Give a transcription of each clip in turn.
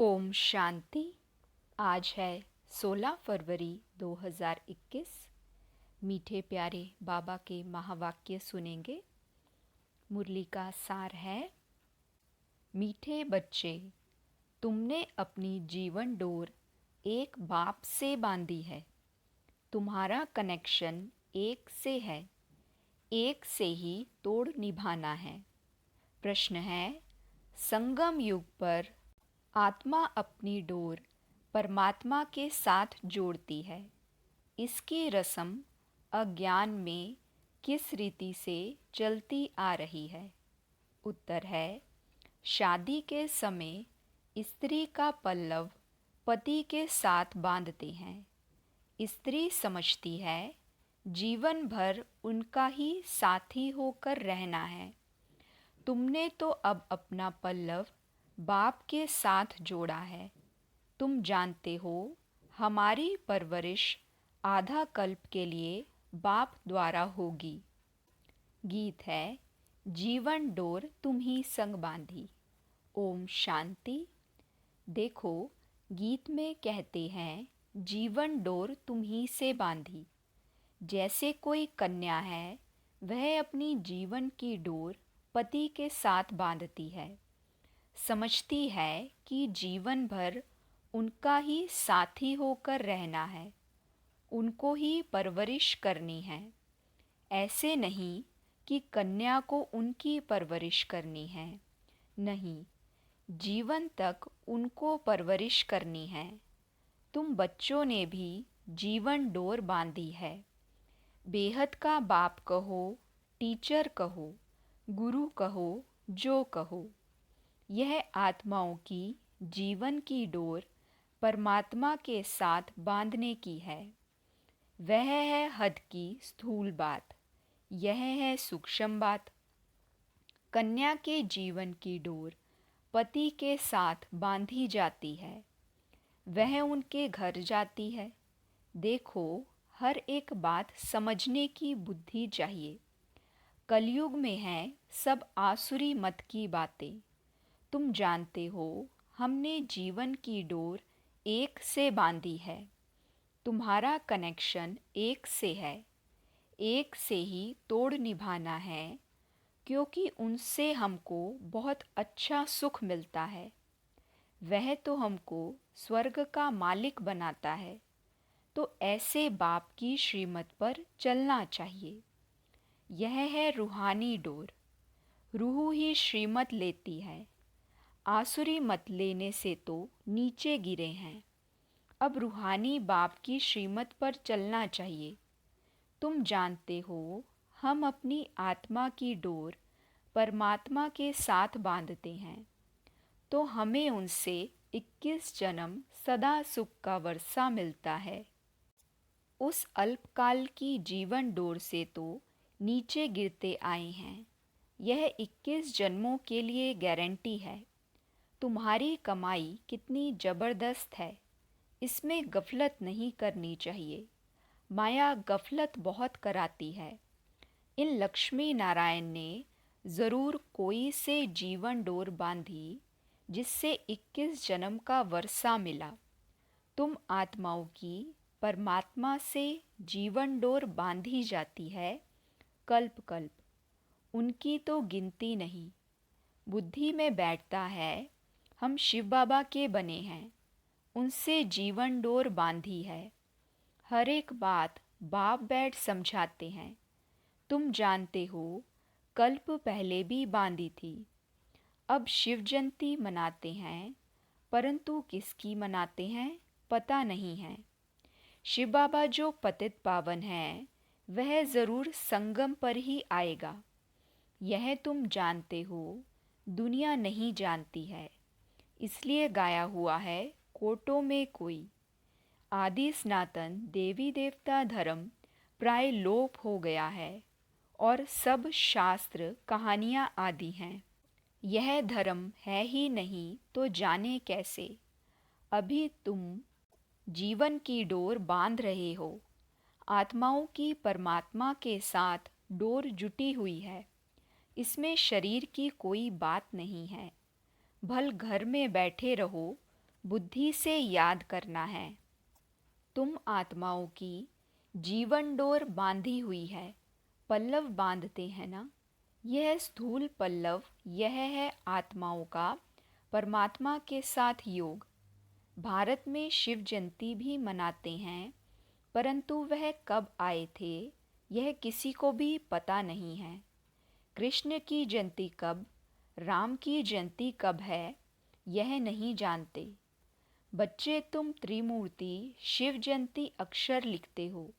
ओम शांति। आज है 16 फरवरी 2021। मीठे प्यारे बाबा के महावाक्य सुनेंगे। मुरली का सार है, मीठे बच्चे, तुमने अपनी जीवन डोर एक बाप से बांधी है। तुम्हारा कनेक्शन एक से है, एक से ही तोड़ निभाना है। प्रश्न है, संगम युग पर आत्मा अपनी डोर परमात्मा के साथ जोड़ती है। इसकी रस्म अज्ञान में किस रीति से चलती आ रही है? उत्तर है, शादी के समय स्त्री का पल्लव पति के साथ बांधते हैं। स्त्री समझती है जीवन भर उनका ही साथी होकर रहना है। तुमने तो अब अपना पल्लव बाप के साथ जोड़ा है। तुम जानते हो हमारी परवरिश आधा कल्प के लिए बाप द्वारा होगी। गीत है, जीवन डोर तुम ही संग बांधी। ओम शांति। देखो, गीत में कहते हैं जीवन डोर तुम ही से बांधी। जैसे कोई कन्या है, वह अपनी जीवन की डोर पति के साथ बांधती है। समझती है कि जीवन भर उनका ही साथी होकर रहना है, उनको ही परवरिश करनी है। ऐसे नहीं कि कन्या को उनकी परवरिश करनी है, नहीं, जीवन तक उनको परवरिश करनी है। तुम बच्चों ने भी जीवन डोर बांधी है। बेहद का बाप कहो, टीचर कहो, गुरु कहो, जो कहो, यह आत्माओं की जीवन की डोर परमात्मा के साथ बांधने की है। वह है हद की स्थूल बात, यह है सूक्ष्म बात। कन्या के जीवन की डोर पति के साथ बांधी जाती है। वह उनके घर जाती है। देखो, हर एक बात समझने की बुद्धि चाहिए। कलयुग में है सब आसुरी मत की बातें। तुम जानते हो हमने जीवन की डोर एक से बांधी है। तुम्हारा कनेक्शन एक से है, एक से ही तोड़ निभाना है, क्योंकि उनसे हमको बहुत अच्छा सुख मिलता है। वह तो हमको स्वर्ग का मालिक बनाता है। तो ऐसे बाप की श्रीमत पर चलना चाहिए। यह है रूहानी डोर। रूह ही श्रीमत लेती है। आसुरी मत लेने से तो नीचे गिरे हैं। अब रूहानी बाप की श्रीमत पर चलना चाहिए। तुम जानते हो हम अपनी आत्मा की डोर परमात्मा के साथ बांधते हैं, तो हमें उनसे 21 जन्म सदा सुख का वर्षा मिलता है। उस अल्पकाल की जीवन डोर से तो नीचे गिरते आए हैं। यह 21 जन्मों के लिए गारंटी है। तुम्हारी कमाई कितनी ज़बरदस्त है, इसमें गफलत नहीं करनी चाहिए। माया गफलत बहुत कराती है। इन लक्ष्मी नारायण ने ज़रूर कोई से जीवन डोर बांधी, जिससे 21 जन्म का वर्षा मिला। तुम आत्माओं की परमात्मा से जीवन डोर बांधी जाती है कल्प कल्प। उनकी तो गिनती नहीं। बुद्धि में बैठता है हम शिव बाबा के बने हैं, उनसे जीवन डोर बांधी है। हर एक बात बाप बैठ समझाते हैं। तुम जानते हो कल्प पहले भी बांधी थी। अब शिव जयंती मनाते हैं, परंतु किसकी मनाते हैं पता नहीं है। शिव बाबा जो पतित पावन है, वह ज़रूर संगम पर ही आएगा। यह तुम जानते हो, दुनिया नहीं जानती है। इसलिए गाया हुआ है कोटों में कोई। आदि सनातन देवी देवता धर्म प्राय लोप हो गया है और सब शास्त्र कहानियाँ आदि हैं। यह धर्म है ही नहीं तो जाने कैसे। अभी तुम जीवन की डोर बांध रहे हो। आत्माओं की परमात्मा के साथ डोर जुटी हुई है। इसमें शरीर की कोई बात नहीं है। भल घर में बैठे रहो बुद्धि से याद करना है। तुम आत्माओं की जीवन डोर बांधी हुई है, पल्लव बांधते हैं ना। यह स्थूल पल्लव, यह है आत्माओं का परमात्मा के साथ योग। भारत में शिव जयंती भी मनाते हैं, परंतु वह कब आए थे यह किसी को भी पता नहीं है। कृष्ण की जयंती कब, राम की जयंती कब है, यह नहीं जानते। बच्चे, तुम त्रिमूर्ति शिव जयंती अक्षर लिखते हो,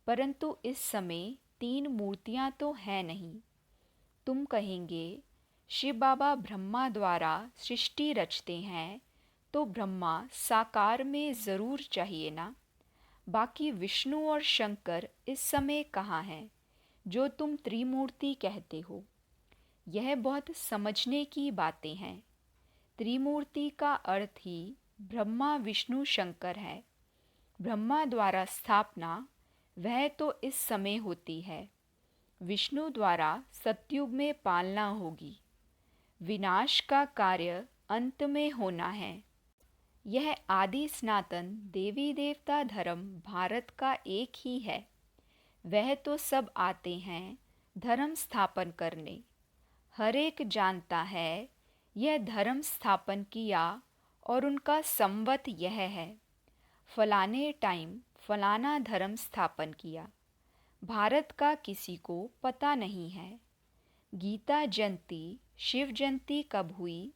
परंतु इस समय 3 मूर्तियां तो हैं नहीं। तुम कहेंगे शिव बाबा ब्रह्मा द्वारा सृष्टि रचते हैं, तो ब्रह्मा साकार में ज़रूर चाहिए ना। बाकी विष्णु और शंकर इस समय कहाँ हैं, जो तुम त्रिमूर्ति कहते हो। यह बहुत समझने की बातें हैं। त्रिमूर्ति का अर्थ ही ब्रह्मा विष्णु शंकर है। ब्रह्मा द्वारा स्थापना वह तो इस समय होती है, विष्णु द्वारा सतयुग में पालना होगी। विनाश का कार्य अंत में होना है। यह आदि सनातन देवी देवता धर्म भारत का एक ही है। वह तो सब आते हैं धर्म स्थापन करने। हर एक जानता है यह धर्म स्थापन किया और उनका संवत यह है, फलाने टाइम फलाना धर्म स्थापन किया। भारत का किसी को पता नहीं है। गीता जयंती शिव जयंती कब हुई,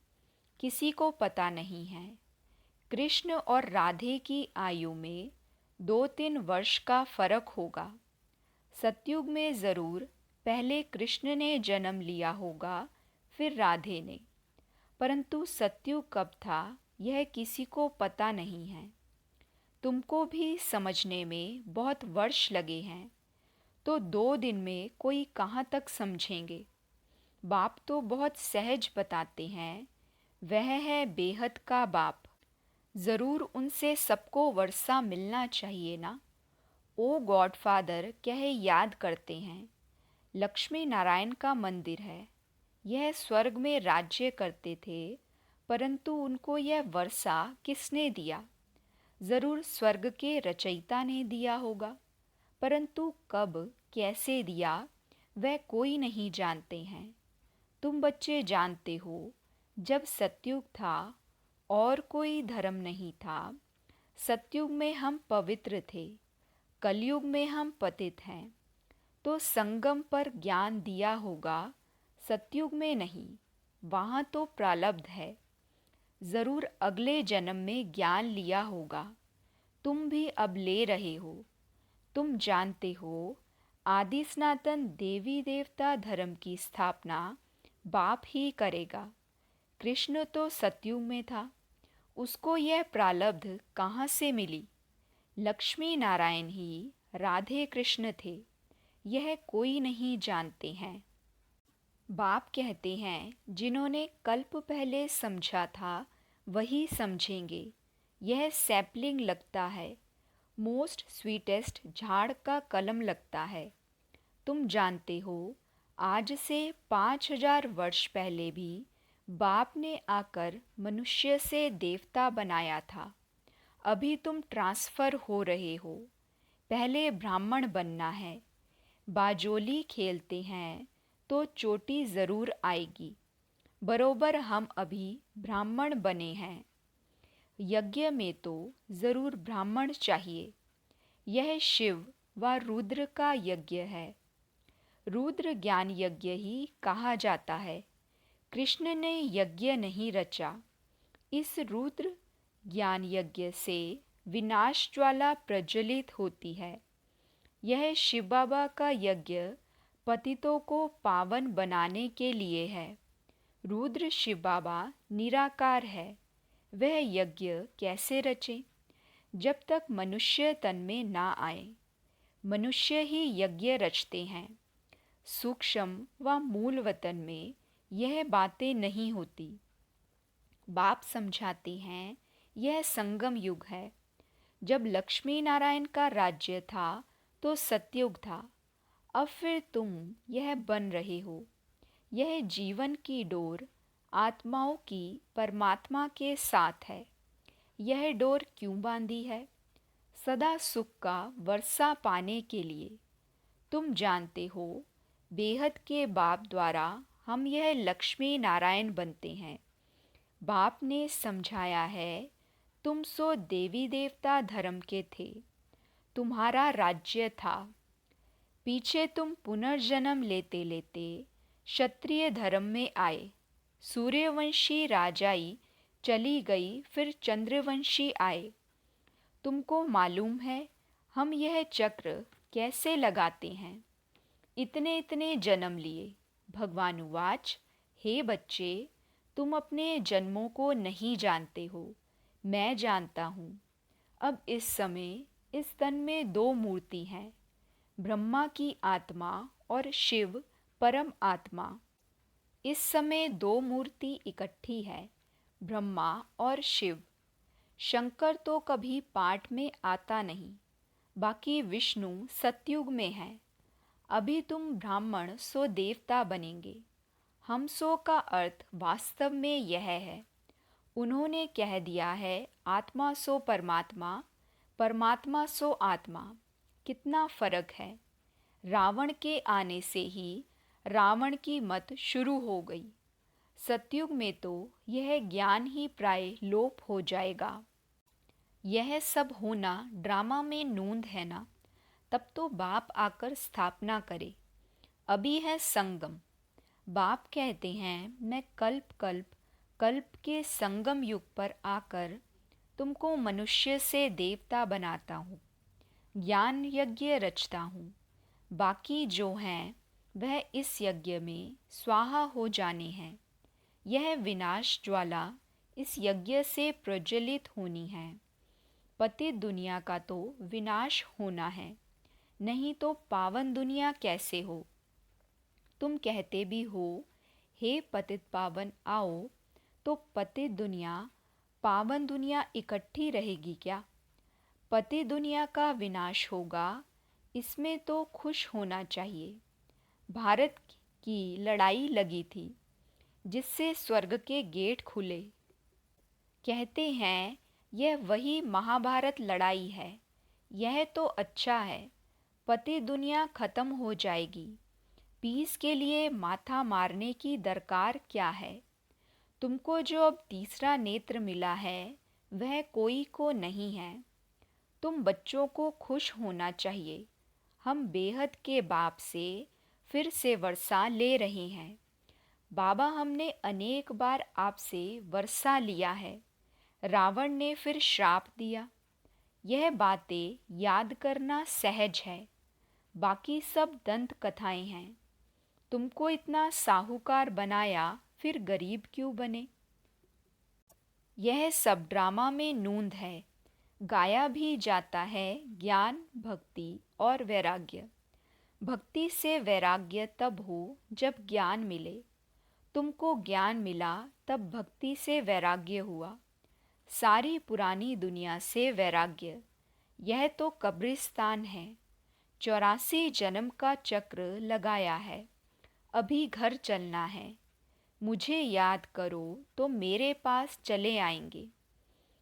किसी को पता नहीं है। कृष्ण और राधे की आयु में 2-3 वर्ष का फर्क होगा। सतयुग में ज़रूर पहले कृष्ण ने जन्म लिया होगा, फिर राधे ने। परंतु सतयुग कब था यह किसी को पता नहीं है। तुमको भी समझने में बहुत वर्ष लगे हैं, तो 2 दिन में कोई कहाँ तक समझेंगे। बाप तो बहुत सहज बताते हैं, वह है बेहद का बाप। ज़रूर उनसे सबको वर्षा मिलना चाहिए ना। ओ गॉड फादर कह याद करते हैं। लक्ष्मी नारायण का मंदिर है। यह स्वर्ग में राज्य करते थे, परंतु उनको यह वर्षा किसने दिया? ज़रूर स्वर्ग के रचयिता ने दिया होगा, परंतु कब कैसे दिया वह कोई नहीं जानते हैं। तुम बच्चे जानते हो, जब सतयुग था और कोई धर्म नहीं था। सतयुग में हम पवित्र थे, कलयुग में हम पतित हैं। तो संगम पर ज्ञान दिया होगा, सतयुग में नहीं, वहाँ तो प्रारब्ध है। ज़रूर अगले जन्म में ज्ञान लिया होगा, तुम भी अब ले रहे हो। तुम जानते हो आदि सनातन देवी देवता धर्म की स्थापना बाप ही करेगा। कृष्ण तो सतयुग में था, उसको यह प्रारब्ध कहाँ से मिली? लक्ष्मी नारायण ही राधे कृष्ण थे, यह कोई नहीं जानते हैं। बाप कहते हैं जिन्होंने कल्प पहले समझा था वही समझेंगे। यह सैपलिंग लगता है, मोस्ट स्वीटेस्ट झाड़ का कलम लगता है। तुम जानते हो आज से 5000 वर्ष पहले भी बाप ने आकर मनुष्य से देवता बनाया था। अभी तुम ट्रांसफ़र हो रहे हो। पहले ब्राह्मण बनना है। बाजोली खेलते हैं तो चोटी ज़रूर आएगी। बरोबर हम अभी ब्राह्मण बने हैं। यज्ञ में तो ज़रूर ब्राह्मण चाहिए। यह शिव व रुद्र का यज्ञ है। रुद्र ज्ञान यज्ञ ही कहा जाता है। कृष्ण ने यज्ञ नहीं रचा। इस रुद्र ज्ञान यज्ञ से विनाश ज्वाला प्रज्वलित होती है। यह शिव बाबा का यज्ञ पतितों को पावन बनाने के लिए है। रुद्र शिव बाबा निराकार है, वह यज्ञ कैसे रचे जब तक मनुष्य तन में ना आए। मनुष्य ही यज्ञ रचते हैं। सूक्ष्म व मूल वतन में यह बातें नहीं होती। बाप समझाते हैं यह संगम युग है। जब लक्ष्मी नारायण का राज्य था तो सतयुग था। अब फिर तुम यह बन रहे हो। यह जीवन की डोर आत्माओं की परमात्मा के साथ है। यह डोर क्यों बांधी है? सदा सुख का वर्षा पाने के लिए। तुम जानते हो, बेहद के बाप द्वारा हम यह लक्ष्मी नारायण बनते हैं। बाप ने समझाया है, तुम सो देवी देवता धर्म के थे, तुम्हारा राज्य था। पीछे तुम पुनर्जन्म लेते लेते क्षत्रिय धर्म में आए। सूर्यवंशी राजाई चली गई, फिर चंद्रवंशी आए। तुमको मालूम है हम यह चक्र कैसे लगाते हैं? इतने इतने जन्म लिए। भगवान उवाच, हे बच्चे, तुम अपने जन्मों को नहीं जानते हो, मैं जानता हूँ। अब इस समय इस तन में दो मूर्ति हैं, ब्रह्मा की आत्मा और शिव परम आत्मा। इस समय दो मूर्ति इकट्ठी है, ब्रह्मा और शिव। शंकर तो कभी पाठ में आता नहीं, बाकी विष्णु सतयुग में है। अभी तुम ब्राह्मण सो देवता बनेंगे। हम सो का अर्थ वास्तव में यह है। उन्होंने कह दिया है, आत्मा सो परमात्मा, परमात्मा सो आत्मा। कितना फर्क है। रावण के आने से ही रावण की मत शुरू हो गई। सतयुग में तो यह ज्ञान ही प्राय लोप हो जाएगा। यह सब होना ड्रामा में नूंद है ना, तब तो बाप आकर स्थापना करे। अभी है संगम। बाप कहते हैं, मैं कल्प कल्प कल्प के संगम युग पर आकर तुमको मनुष्य से देवता बनाता हूँ, ज्ञान यज्ञ रचता हूँ। बाकी जो हैं वह इस यज्ञ में स्वाहा हो जाने हैं। यह विनाश ज्वाला इस यज्ञ से प्रज्वलित होनी है। पतित दुनिया का तो विनाश होना है, नहीं तो पावन दुनिया कैसे हो? तुम कहते भी हो, हे पतित पावन आओ, तो पतित दुनिया पावन दुनिया इकट्ठी रहेगी क्या? पतित दुनिया का विनाश होगा, इसमें तो खुश होना चाहिए। भारत की लड़ाई लगी थी, जिससे स्वर्ग के गेट खुले। कहते हैं यह वही महाभारत लड़ाई है। यह तो अच्छा है, पति दुनिया खत्म हो जाएगी। पीस के लिए माथा मारने की दरकार क्या है? तुमको जो अब तीसरा नेत्र मिला है, वह कोई को नहीं है। तुम बच्चों को खुश होना चाहिए। हम बेहद के बाप से फिर से वर्षा ले रहे हैं। बाबा, हमने अनेक बार आपसे वर्षा लिया है। रावण ने फिर श्राप दिया। यह बातें याद करना सहज है, बाकी सब दंत कथाएं हैं। तुमको इतना साहूकार बनाया, फिर गरीब क्यों बने? यह सब ड्रामा में नूंद है। गाया भी जाता है ज्ञान, भक्ति और वैराग्य। भक्ति से वैराग्य तब हो जब ज्ञान मिले। तुमको ज्ञान मिला तब भक्ति से वैराग्य हुआ। सारी पुरानी दुनिया से वैराग्य, यह तो कब्रिस्तान है। 84 जन्म का चक्र लगाया है, अभी घर चलना है। मुझे याद करो तो मेरे पास चले आएंगे।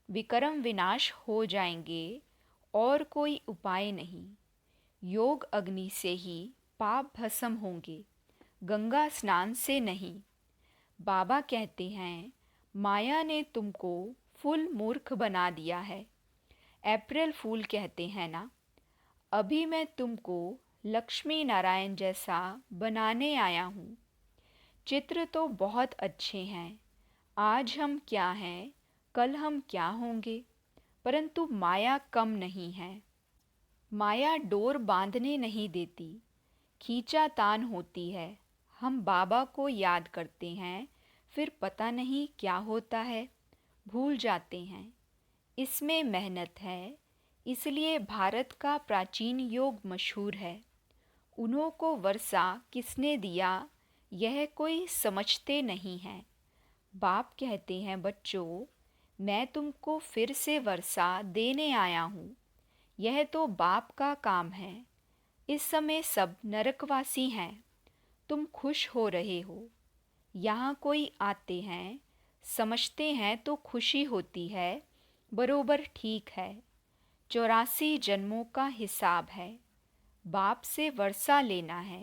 विक्रम विनाश हो जाएंगे, और कोई उपाय नहीं। योग अग्नि से ही पाप भस्म होंगे, गंगा स्नान से नहीं। बाबा कहते हैं, माया ने तुमको फुल मूर्ख बना दिया है। अप्रैल फूल कहते हैं ना। अभी मैं तुमको लक्ष्मी नारायण जैसा बनाने आया हूँ। चित्र तो बहुत अच्छे हैं। आज हम क्या हैं, कल हम क्या होंगे, परंतु माया कम नहीं है। माया डोर बांधने नहीं देती, खींचातान होती है। हम बाबा को याद करते हैं, फिर पता नहीं क्या होता है, भूल जाते हैं। इसमें मेहनत है, इसलिए भारत का प्राचीन योग मशहूर है। उन्हों को वर्षा किसने दिया, यह कोई समझते नहीं है। बाप कहते हैं, बच्चों, मैं तुमको फिर से वर्षा देने आया हूँ। यह तो बाप का काम है। इस समय सब नरकवासी हैं। तुम खुश हो रहे हो। यहाँ कोई आते हैं, समझते हैं तो खुशी होती है, बरोबर ठीक है। 84 जन्मों का हिसाब है। बाप से वर्षा लेना है।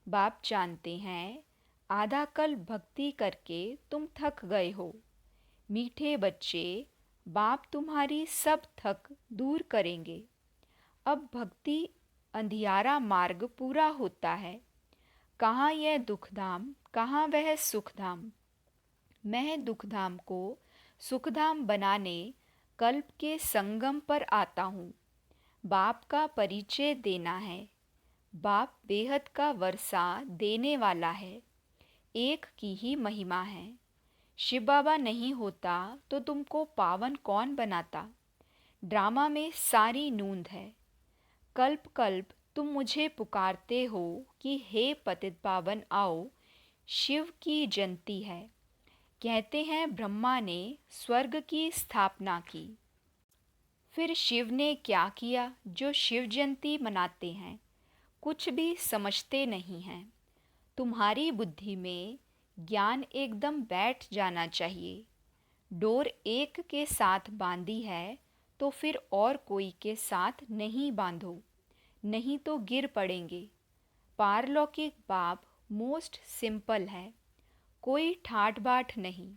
बाप जानते हैं आधा कल भक्ति करके तुम थक गए हो। मीठे बच्चे, बाप तुम्हारी सब थक दूर करेंगे। अब भक्ति अंधियारा मार्ग पूरा होता है। कहाँ यह दुखधाम, कहाँ वह सुखधाम। मैं दुखधाम को सुखधाम बनाने कल्प के संगम पर आता हूँ। बाप का परिचय देना है। बाप बेहद का वर्षा देने वाला है। एक की ही महिमा है। शिव बाबा नहीं होता तो तुमको पावन कौन बनाता। ड्रामा में सारी नूंद है। कल्प कल्प तुम मुझे पुकारते हो कि हे पतित पावन आओ। शिव की जयंती है। कहते हैं ब्रह्मा ने स्वर्ग की स्थापना की। फिर शिव ने क्या किया जो शिव जयंती मनाते हैं? कुछ भी समझते नहीं हैं। तुम्हारी बुद्धि में ज्ञान एकदम बैठ जाना चाहिए। डोर एक के साथ बांधी है तो फिर और कोई के साथ नहीं बांधो, नहीं तो गिर पड़ेंगे। पारलौकिक बाप मोस्ट सिंपल है, कोई ठाट बाट नहीं।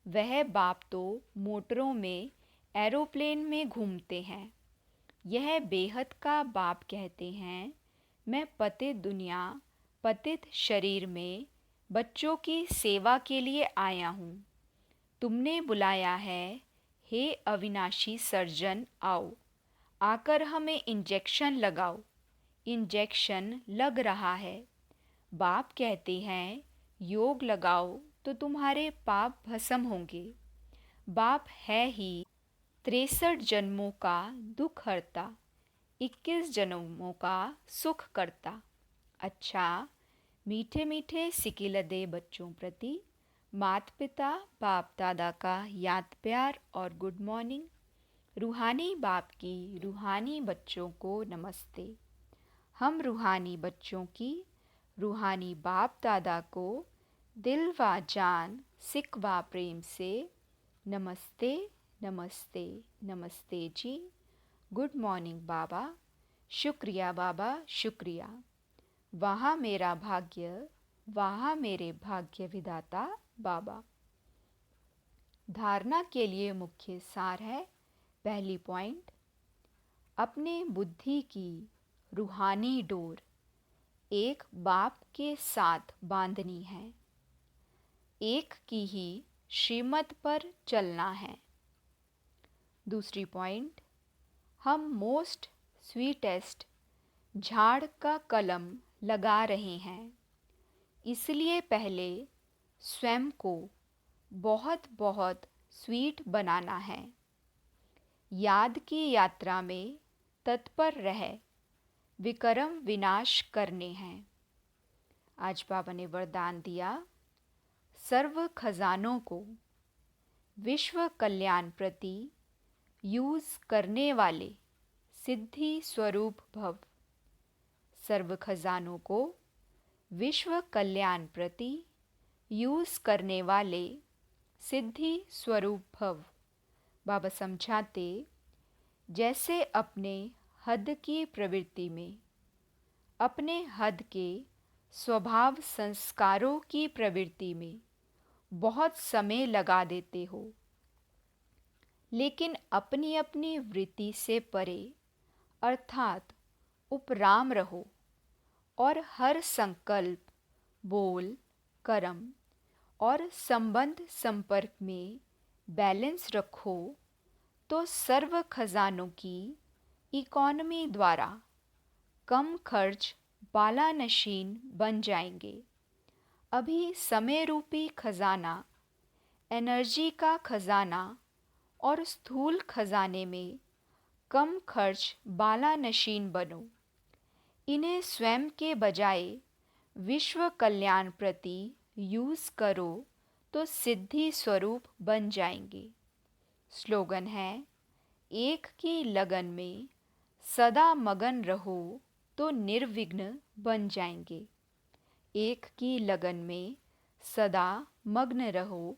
वह बाप तो मोटरों में, एरोप्लेन में घूमते हैं। यह बेहद का बाप कहते हैं मैं पतित दुनिया, पतित शरीर में बच्चों की सेवा के लिए आया हूँ। तुमने बुलाया है, हे अविनाशी सर्जन आओ, आकर हमें इंजेक्शन लगाओ। इंजेक्शन लग रहा है। बाप कहते हैं योग लगाओ तो तुम्हारे पाप भस्म होंगे। बाप है ही 63 जन्मों का दुख हरता, 21 जन्मों का सुख करता। अच्छा, मीठे मीठे सिकिलदे बच्चों प्रति माता पिता बाप दादा का याद प्यार और गुड मॉर्निंग। रूहानी बाप की रूहानी बच्चों को नमस्ते। हम रूहानी बच्चों की रूहानी बाप दादा को दिल व जान, सिक व प्रेम से नमस्ते नमस्ते नमस्ते जी। गुड मॉर्निंग बाबा। शुक्रिया बाबा, शुक्रिया। वहाँ मेरा भाग्य, वहाँ मेरे भाग्य विधाता बाबा। धारणा के लिए मुख्य सार है। पहली पॉइंट, अपने बुद्धि की रूहानी डोर एक बाप के साथ बांधनी है। एक की ही श्रीमत पर चलना है। दूसरी पॉइंट, हम मोस्ट स्वीटेस्ट झाड़ का कलम लगा रहे हैं, इसलिए पहले स्वयं को बहुत बहुत स्वीट बनाना है। याद की यात्रा में तत्पर रह विक्रम विनाश करने हैं। आज बाबा ने वरदान दिया, सर्व खजानों को विश्व कल्याण प्रति यूज करने वाले सिद्धि स्वरूप भव। सर्व खजानों को विश्व कल्याण प्रति यूज करने वाले सिद्धि स्वरूप भव। बाबा समझाते, जैसे अपने हद की प्रवृत्ति में, अपने हद के स्वभाव संस्कारों की प्रवृत्ति में बहुत समय लगा देते हो, लेकिन अपनी अपनी वृत्ति से परे अर्थात उपराम रहो और हर संकल्प, बोल, कर्म और संबंध संपर्क में बैलेंस रखो तो सर्व खजानों की इकोनॉमी द्वारा कम खर्च बालानशीन बन जाएंगे। अभी समय रूपी खजाना, एनर्जी का खजाना और स्थूल खजाने में कम खर्च बालानशीन बनो। इन्हें स्वयं के बजाय विश्व कल्याण प्रति यूज करो तो सिद्धि स्वरूप बन जाएंगे। स्लोगन है, एक की लगन में सदा मगन रहो तो निर्विघ्न बन जाएंगे। एक की लगन में सदा मग्न रहो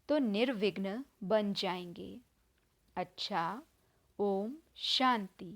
तो निर्विघ्न बन जाएंगे। अच्छा। ओम शांति।